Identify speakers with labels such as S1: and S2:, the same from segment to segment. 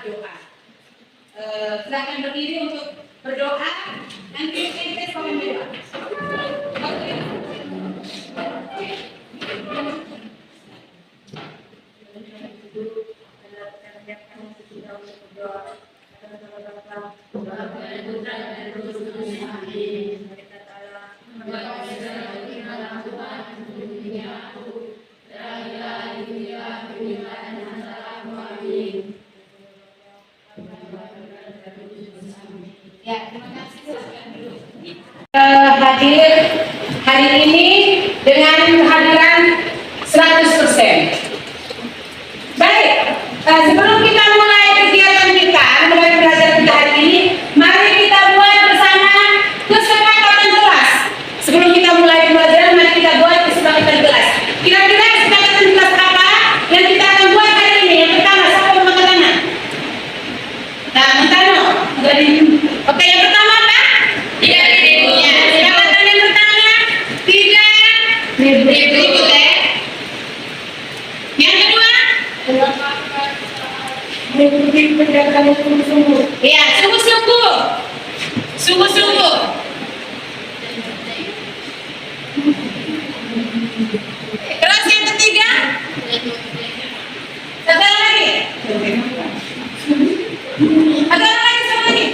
S1: berdoa. Silakan berdiri untuk berdoa. Nanti kita akan berdoa. Ya, terima kasih. Hadir hari ini dengan kehadiran 100%. Baik, sebelum kita mulai kegiatan kita, mulai belajar kita hari ini, mari kita buat bersama kesepakatan kelas. Sebelum kita mulai belajar, mari kita buat kesepakatan kelas. Kira-kira kesepakatan kelas apa yang kita akan buat hari ini? Yang pertama, siapa yang angkat tangan? Nah, Mentano. Oke, yang pertama apa? 3.000. Ya, kesepakatan yang pertama 3.000 ya. Yang kedua? Ya, sungguh-sungguh. Sungguh-sungguh. Terus yang ketiga? Ada lagi? Ada lagi, satu lagi?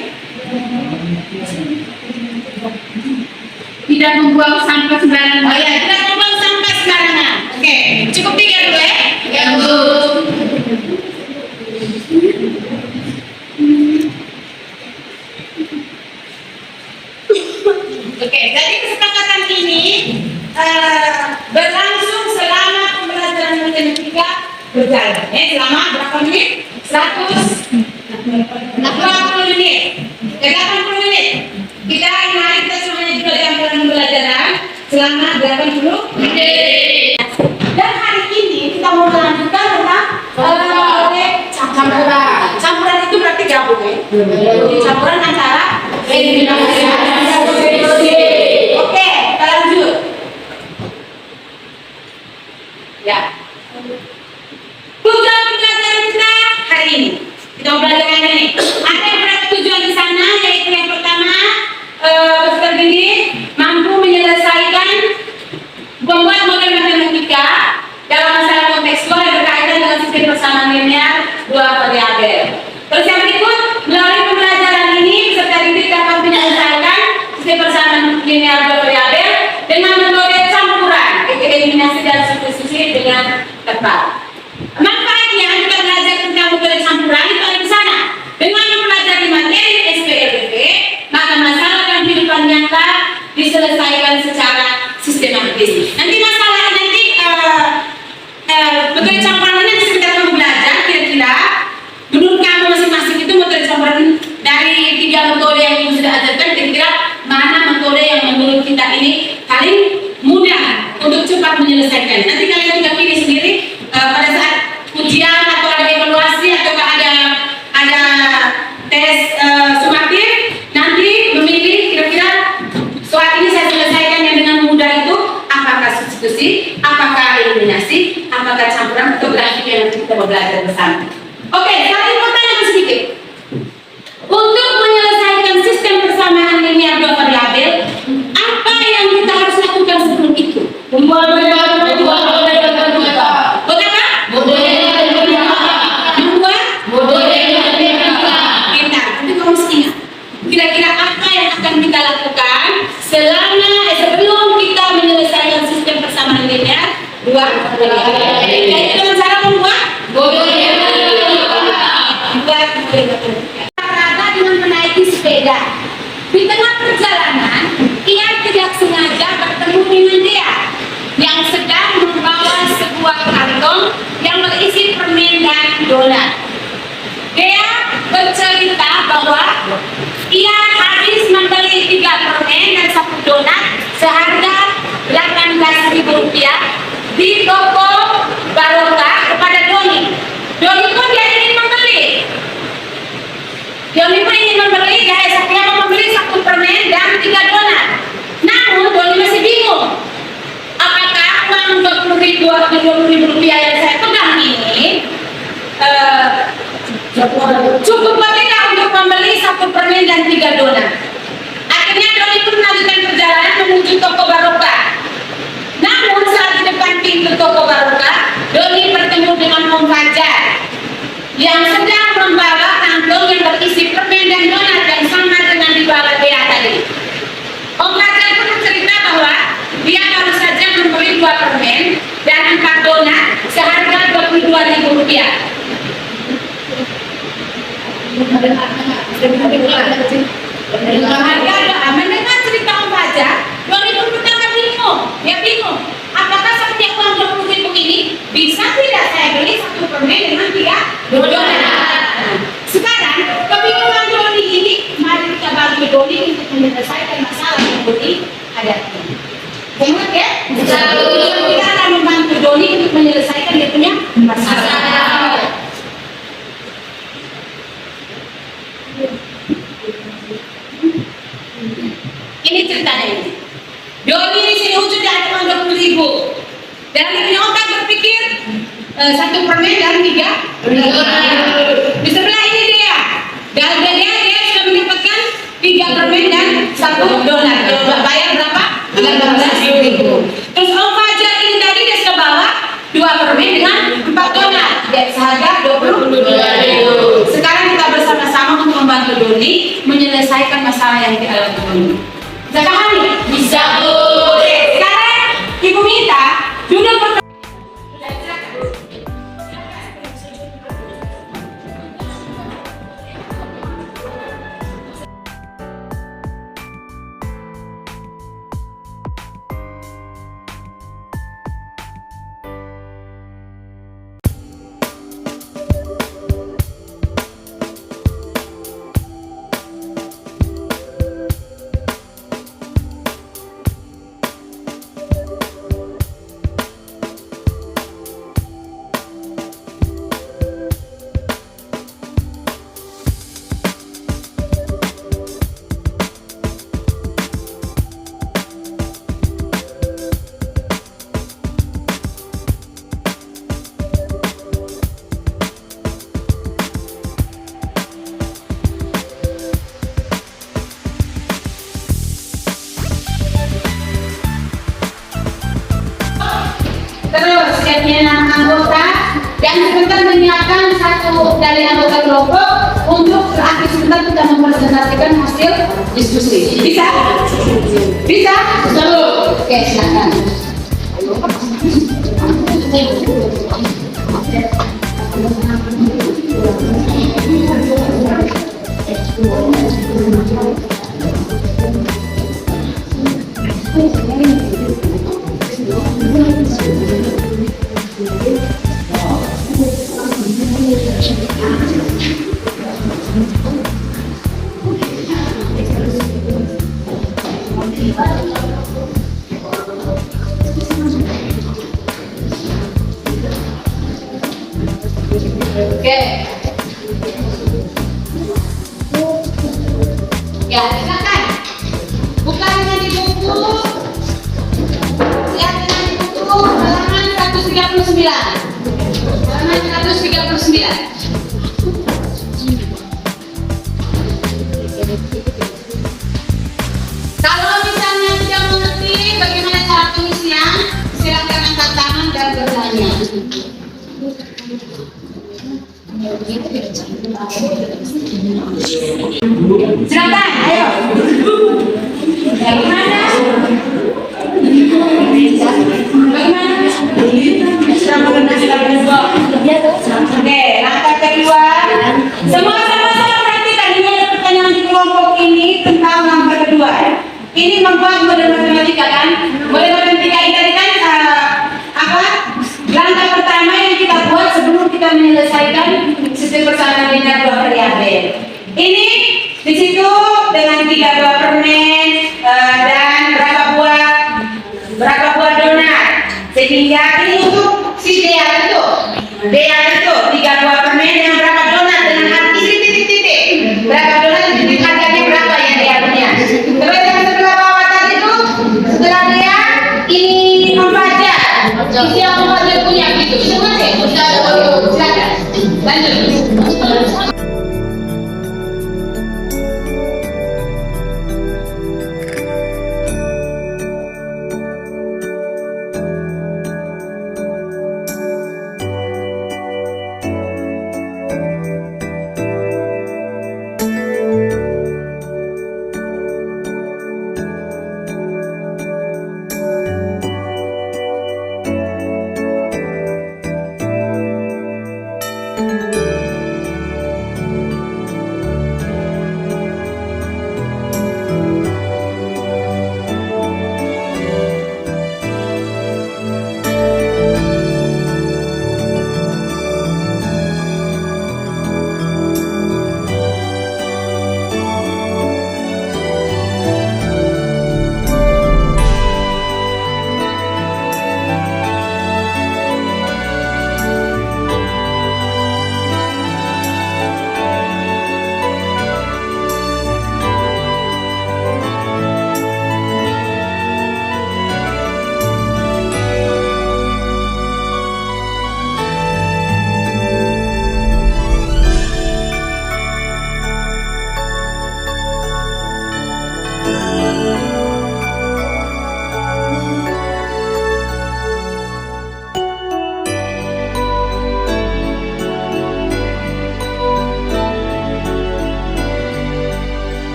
S1: Tidak membuang sampah sembarangan. Oh ya, tidak membuang sampah sembarangan. Oke, cukup 3 dulu ya. Ya, Bu. Oke, jadi kesepakatan ini berlangsung selama pembelajaran matematika berjalan. Selama berapa menit? 120 menit. 80 menit. Kita hari kita semuanya juga jam pembelajaran selama 80 menit. Dan hari ini kita mau melanjutkan tentang campuran. Campuran itu berarti gabung ya. Campuran antara eliminasi dan substitusi. Oke, kita lanjut. Ya. Tujuan pembelajaran kita hari ini. Kita mau belajar hari ini. Ada beberapa tujuan di sana, yaitu yang pertama, peserta didik mampu menyelesaikan membuat model matematika dalam masalah kontekstual yang berkaitan dengan sistem persamaan linear dua variabel. Terus yang berikut, melalui pembelajaran ini peserta didik dapat menyelesaikan sistem persamaan linear dua variabel dengan metode campuran, yaitu eliminasi dan substitusi dengan tepat. Manfaatnya kita belajar tentang metode campuran itu ada di sana. Dengan mempelajari materi SPLDP, maka masalah dan kehidupan nyata diselesaikan secara sistematis. Nanti masalah nanti metode campuran ini kita akan belajar kira-kira menurut kamu masing-masing itu metode campuran dari 3 metode yang ibu sudah ajarkan, kira-kira mana metode yang menurut kita ini paling mudah untuk cepat menyelesaikan. Nanti kalian juga pilih sendiri pada saat ujian atau ada evaluasi atau ada tes sumatif, nanti memilih kira-kira soal ini saya selesaikan yang dengan mudah itu apakah substitusi, apakah eliminasi, apakah campuran atau grafik yang nanti kita mau belajar bersama. Oke, sekarang mau tanya sedikit. Untuk menyelesaikan sistem persamaan linear dua variabel, apa yang kita harus lakukan sebelum itu? Membuat kira-kira apa yang akan kita lakukan sebelum kita menyelesaikan sistem persamaan linear dua variabel? Yaitu dengan cara membuat model dengan menaiki sepeda. Di tengah perjalanan, ia tidak sengaja bertemu dengan dia yang sedang membawa sebuah kantong yang berisi permen dan donat. Dia bercerita bahwa ia habis membeli 3 permen dan 1 donat seharga Rp18.000 di toko Barokah kepada Doni. Doni pun dia ingin membeli. Doni pun ingin membeli, dia mau membeli 1 permen dan 3 donat. Namun Doni masih bingung. Apakah uang Rp20.000 yang saya pegang ini Cukup berbeda untuk membeli 1 permen dan 3 donat. Akhirnya Doni pun melanjutkan perjalanan menuju toko Barokah. Namun saat di depan pintu toko Barokah, Doni bertemu dengan Om Fajar yang sedang membawa kantong yang berisi permen dan donat yang sama dengan dibawa dia tadi. Om Fajar pun bercerita bahwa dia baru saja membeli 2 permen dan 4 donat seharga Rp22.000. Mendengar cerita Om Fajar, Doni pun bertanya bingung. Dia bingung, apakah setiap uang Rp20.000 ini bisa tidak saya beli 1 permen dengan 3 donat? Sekarang kebingungan Doni ini, mari kita bantu Doni untuk menyelesaikan masalah yang Doni hadapi. Ingat ya? Kita akan membantu Doni untuk menyelesaikan dia punya masalah. Ini ceritanya ini. Doni di sini wujudnya ada uang Rp20.000. Dan dia punya otak berpikir 1 permen dan 3 donat. Di sebelah ini dia. Dan dia sudah mendapatkan 3 permen dan 1 donat. Bayar berapa? Rp18.000. Terus Om Fajar ini tadi dia sudah bawa 2 permen dengan 4 donat. Seharga Rp22.000. Sekarang kita bersama-sama untuk membantu Doni menyelesaikan masalah yang dialami Doni. Bisa pahami? Bisa, Bu. Sekarang Ibu minta duduk terus setiapnya nama anggota dan sebentar menyiapkan 1 dari anggota kelompok untuk terakhir sebentar kita mempresentasikan hasil diskusi. Bisa? Bisa? Oke, silakan. Oke. Ya, silakan. Buka dengan di buku. Lihat dengan di buku halaman 139. Halaman 139. Kalau misalnya tidak mengerti bagaimana cara pengisian, silakan angkat tangan dan bertanya. Silakan, ayo. Bagaimana? Oke, langkah kedua. Semua sama-sama perhatikan, ini ada pertanyaan di kelompok ini tentang langkah kedua. Ini membuat model matematika kan? Model matematika ini tadi kan apa? Langkah pertama yang kita buat sebelum kita menyelesaikan sistem persamaan linear 2 variabel. Ini di situ dengan 3 buah permen dan berapa buah donat. Sehingga ini untuk si Dea itu. Dea itu 3 buah permen dengan berapa donat dengan arti titik-titik. Berapa donat titik harganya berapa ya Dea punya. Terus yang sebelah bawah tadi itu setelah Dea ini membaca. Isi yang membaca punya gitu. Itu masih silakan lanjut.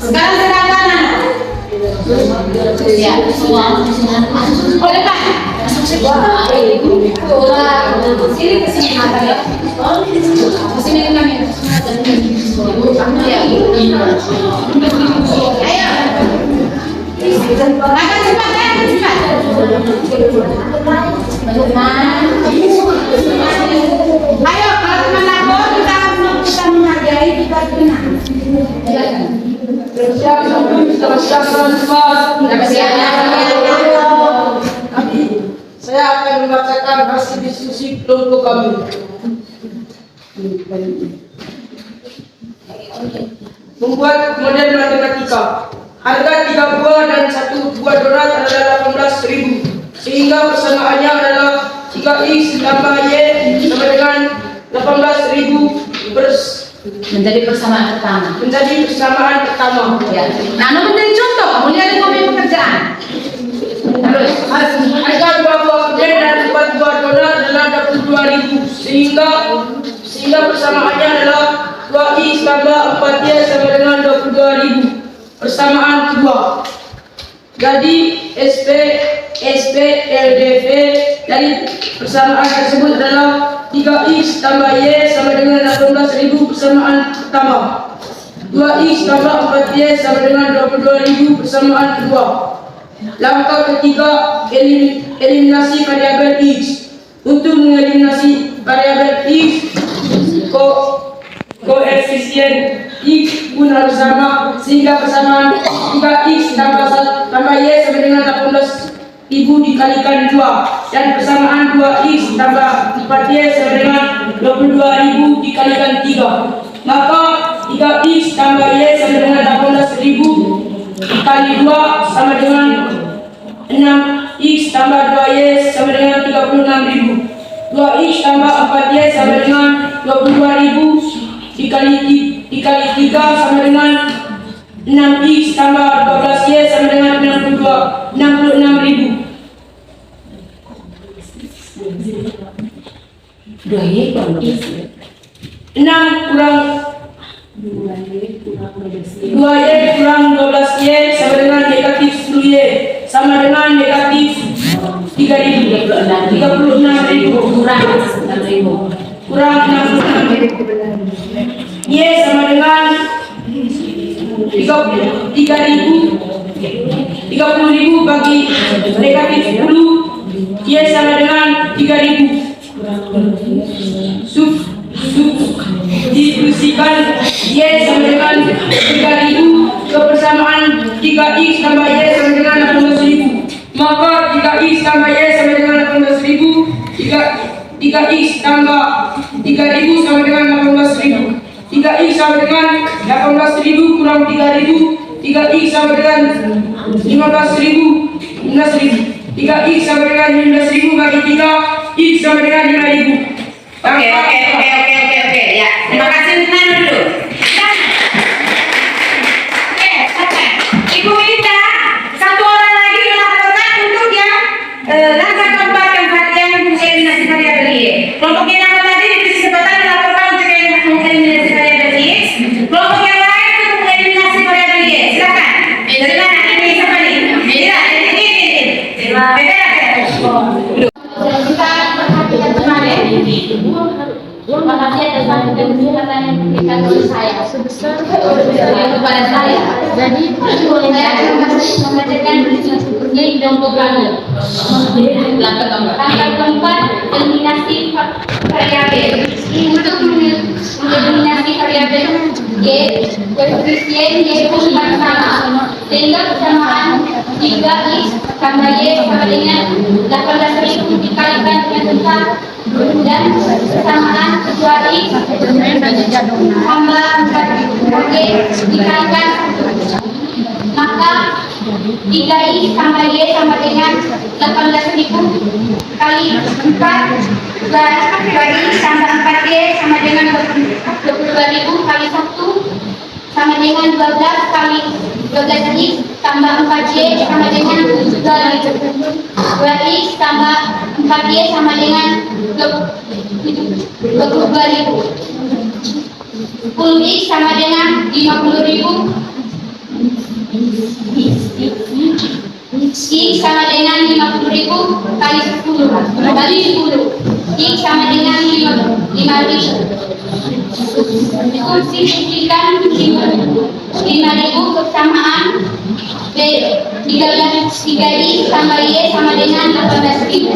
S1: Sekarang silakan anak. Ya, semua. Boleh Pak. Sini ke sini ya. Ke sini kami. Ya. Ayo. Makan cepat ya, cepat. Ayo, kalau teman lapor kita menghargai, kita tenang.
S2: Saya akan membacakan hasil diskusi kelompok kami. Membuat model matematika. Harga 3 buah dan 1 buah donat adalah 18.000, sehingga persamaannya adalah 3x tambah y sama dengan 18.000
S1: menjadi persamaan pertama.
S2: menjadi persamaan pertama.
S1: Ya. Nah, menjadi contoh, kamu lihat di komen pekerjaan. Terus,
S2: harga 2 buah kedelai dan 4 buah donat adalah 22.000, sehingga persamaannya adalah 2x tambah 4y sama dengan 22.000. Persamaan kedua. Jadi SP LDV dari persamaan tersebut adalah 3x tambah y sama dengan 18.000 persamaan pertama. 2x tambah 4y sama dengan 22.000 persamaan kedua. Langkah ketiga, eliminasi variabel x. Untuk mengeliminasi variabel x, koefisien x pun harus sama, sehingga persamaan 3x tambah y sama dengan 18.000 dikalikan 2, dan persamaan 2x tambah 4y sama dengan 22.000 dikalikan 3. Maka 3x tambah y sama dengan 18.000 dikali 2 sama dengan 6x tambah 2y sama dengan 36.000. 2x tambah 4y sama dengan 22.000 dikali 3 sama dengan 6x tambah 12y sama dengan 66.000.
S1: 2y kurang
S2: 6 kurang 2y kurang 12y sama dengan negatif 10y sama dengan negatif 36.000 kurang 66.000. Y sama dengan 30.000 bagi negatif 10, y sama dengan 3.000. Substitusikan y sama dengan 3.000 ke persamaan 3x tambah y sama dengan 18.000. Maka 3x tambah y sama dengan 18.000, 3x tambah 3.000 sama dengan 18.000. 3x sama dengan 18.000 kurang 3.000, 3x sama dengan 15.000, 3x sama dengan 15.000 bagi 3, x sama dengan 5.000.
S1: Oke. Ya, terima kasih. Tenang dulu. Oke, selesai. Ibu Winda, satu orang lagi dilaporkan untuk yang langkah keempat yang mengeliminasi variabel y. Kelompok yang tadi diberi kesempatan dilaporkan untuk yang mengeliminasi variabel x. Kelompok yang lain untuk mengeliminasi variabel y. Silakan. Dari mana? Ini siapa nih? Ini. Beda. Kita perhatikan kemarin. Terima kasih atas kesempatan yang diberikan oleh saya kepada saya. Jadi saya akan membacakan ini kelompok kami. Langkah keempat, eliminasi variabel. Untuk mengeliminasi variabel y, koefisien y pun sama, sehingga persamaan 3x tambah y sama dengan 18.000 dikalikan dengan 4, dan persamaan 2x tambah 4y dikalikan 1. Maka 3x tambah y sama dengan 18.000 kali 4 dan 2x tambah 4y sama dengan 22.000 kali 1 sama dengan 12 kali 12x tambah 4y sama dengan 2x. 2x tambah 4y sama dengan 22.000. 10x sama dengan 50.000
S3: X sama dengan 50.000 kali 10 kali 10. X sama dengan 5.000. Simplifikan 5.000 bersamaan B 3X tambah Y sama dengan 18.000.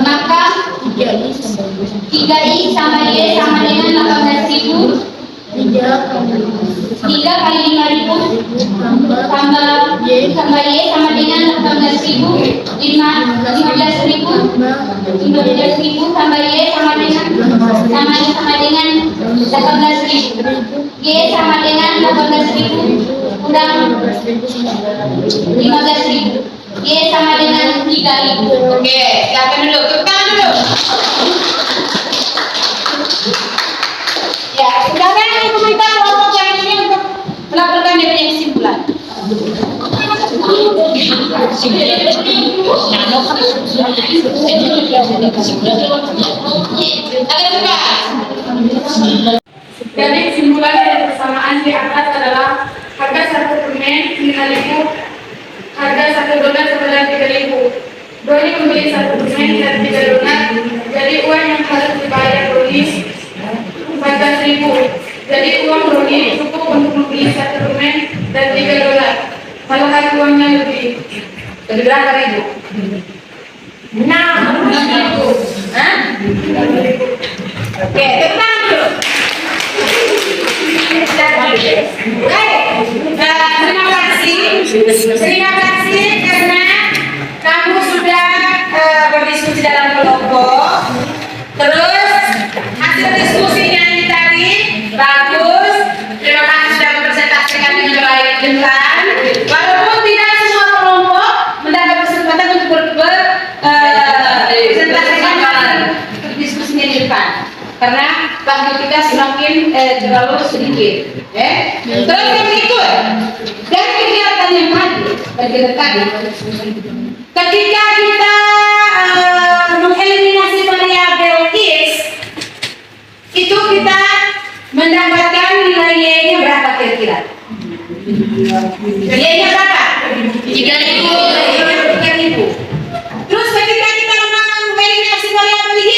S3: Maka 3X tambah Y sama dengan 18.000. 3 kali 5.000 tambah Y sama dengan 18.000. 15.000 tambah Y sama dengan 18.000. Y sama dengan 18.000 kurang 15.000. Y sama dengan 3.000.
S1: Oke, silakan dulu. Tepuk tangan dulu. Ya, sekarang Ibu minta kelompok yang ini untuk melakukan dia punya kesimpulan. Agak cepat.
S2: Jadi kesimpulan dari persamaan di atas adalah harga satu permen 5.000, harga satu donat sebenarnya 3.000. Doni membeli satu permen dan 3 donat, jadi uang yang harus dibayar Doni 14.000. Jadi uang Doni cukup untuk membeli satu permen dan 3 donat. Padahal uangnya lebih
S1: Berapa ribu?
S2: 6.000.
S1: Hah? Oke, tepuk tangan dulu. Terima kasih karena kamu sudah berdiskusi dalam kelompok. Terus hasil diskusinya ini tadi bagus. Terima kasih sudah mempresentasikan dengan baik dengan. Walaupun tidak semua kelompok mendapat kesempatan untuk berpresentasikan diskusinya di depan. Karena waktu kita semakin terlalu sedikit. Terus yang berikut dari kegiatan yang tadi, ketika kita mengeliminasi variabel X, itu kita mendapatkan nilai Y-nya berapa kira-kira? Y-nya berapa? 3.000. Terus ketika kita mengeliminasi variabel Y,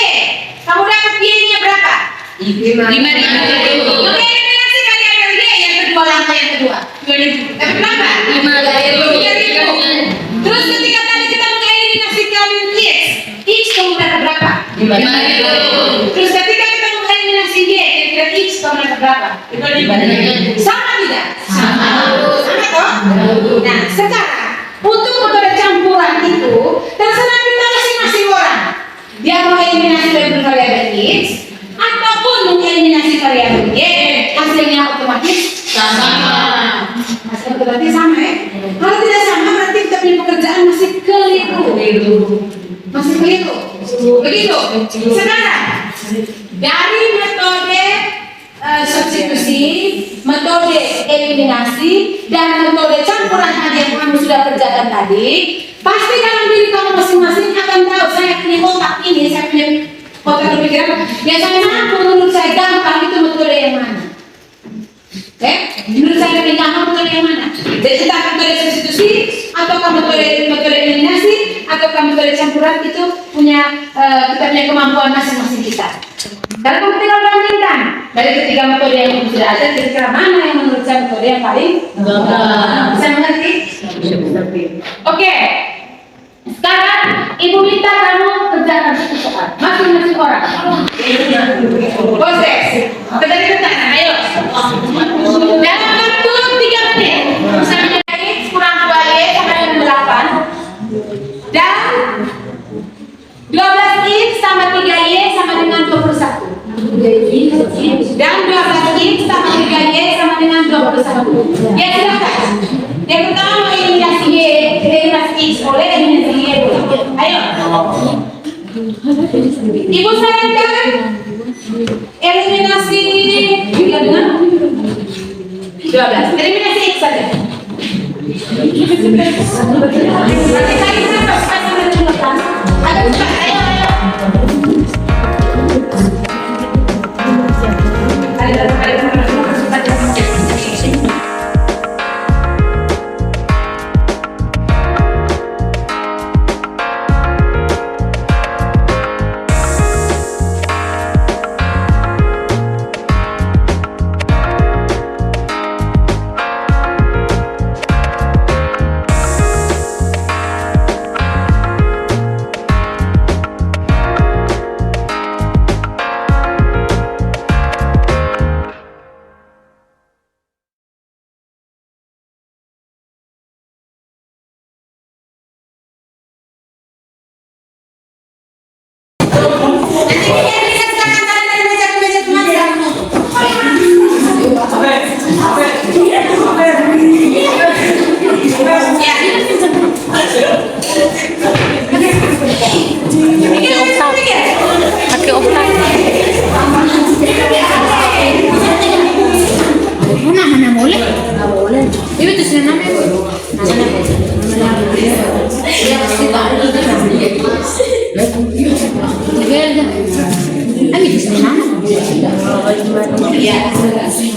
S1: kamu dapat Y-nya berapa? 5.000. Mengeliminasi variabel Y yang kedua, langkah yang kedua 2.000. Berapa? 3.000. Terus ketika tadi kita mengeliminasikan X kamu dapat berapa? 5.000. Terus ketika kita mengeliminasi Y, kira-kira X kamu dapat berapa? 5.000. Sama tidak? Sama toh? Nah, sekarang untuk metode campuran itu terserah kita masing-masing orang. Dia mengeliminasi variabel X ataupun mengeliminasi variabel Y, hasilnya otomatis sama. Hasilnya otomatis sama ya. Kalau tidak sama berarti kita punya pekerjaan masih keliru. Masih keliru. Begitu. Sekarang dari metode substitusi, metode eliminasi, dan metode campuran tadi yang kamu sudah kerjakan tadi, pasti dalam diri kamu masing-masing akan tahu saya punya otak ini, saya punya otak berpikiran. Biasanya menurut saya gampang itu metode yang mana? Menurut saya lebih gampang metode yang mana? Jadi kita metode substitusi, ataukah metode eliminasi, ataukah metode campuran, itu punya kita punya kemampuan masing-masing kita. Kalau kamu tinggal bandingkan dari ketiga metode yang sudah ada, kira-kira mana yang menurut saya metode yang paling bisa mengerti? Oke. Sekarang Ibu minta kamu kerjakan satu soal, masing-masing orang. Proses. Terjadi pertanyaan, ayo. Dalam waktu 3 menit, misalnya X kurang 2Y sama dengan 8, dan 12X sama 3Y sama dengan 21. Dan 12X sama 3Y sama dengan 21. Ya, silakan. Yang pertama eliminasi Y, eliminasi X boleh, eliminasi Y boleh. Ayo. Ibu sarankan eliminasi 3 dengan 12. Eliminasi X saja. Nanti saya terus pasang dengan agak cepat. Ayo. Ya. Baik.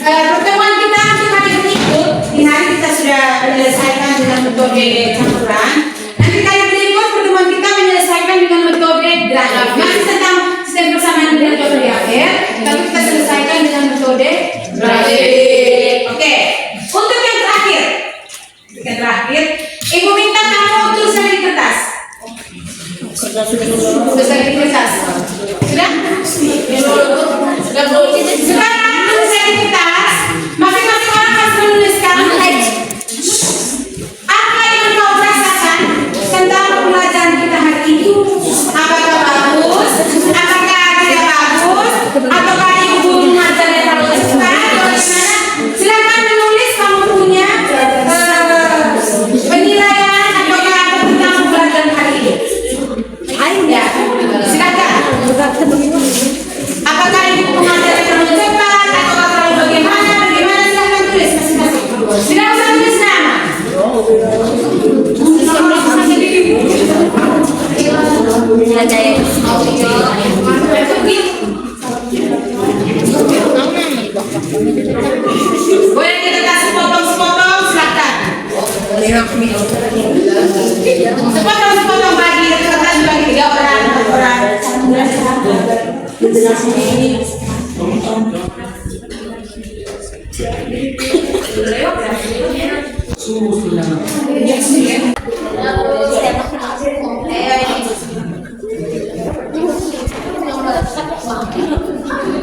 S1: Pertemuan kita untuk hari berikut, di hari kita sudah menyelesaikan dengan metode campuran. Nanti kali berikut pertemuan kita menyelesaikan dengan metode grafik. Masih tentang sistem persamaan dan metode akhir, tapi kita selesaikan dengan metode grafik. Oke. Untuk yang terakhir, Ibu minta kamu tulisan di kertas. Tulisan di kertas. Sudah? Sudah belum? Sekarang tulisan di kertas. Masing-masing orang harus menuliskan apa yang kau rasakan tentang pembelajaran kita hari ini. Apakah bagus? Apakah tidak bagus? Ataukah ibu mengajarnya terlalu cepat? Atau bagaimana? Silakan menulis kamu punya penilaian ataukah apa tentang pembelajaran hari ini. Ya, silakan. Apakah ibu mengajarnya terlalu cepat ataukah terlalu bagaimana? Silakan tulis masing-masing. Tidak usah tulis nama. Boleh kita kasih sepotong-sepotong, silakan. Sepotong-sepotong bagi kertas bagi 3 orang, 4 orang.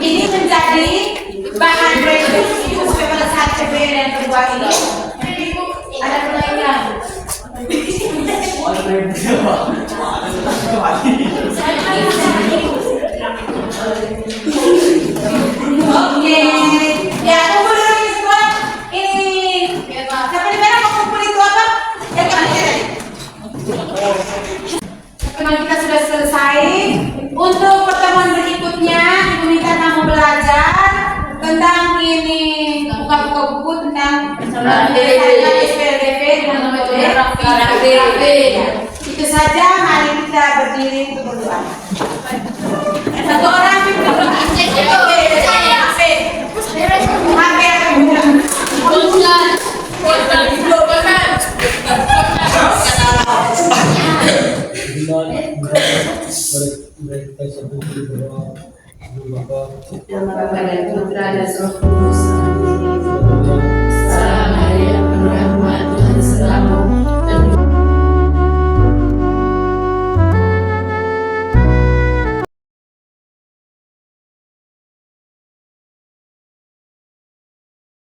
S1: Ini menjadi bahan revisi khususnya pada saat CPN yang kedua ini. Ada penelitian. Oke, ya kumpul dulu semua. Ini siapa di mana mau kumpul itu apa? Ya pertemuan kita sudah selesai. Untuk pertemuan berikutnya, Ibu minta kamu belajar tentang ini, buka-buka buku tentang SPLDP dengan metode grafik. Itu saja. Mari kita berdiri untuk berdoa. Satu orang Nama Bapa dan Putra dan Roh Kudus.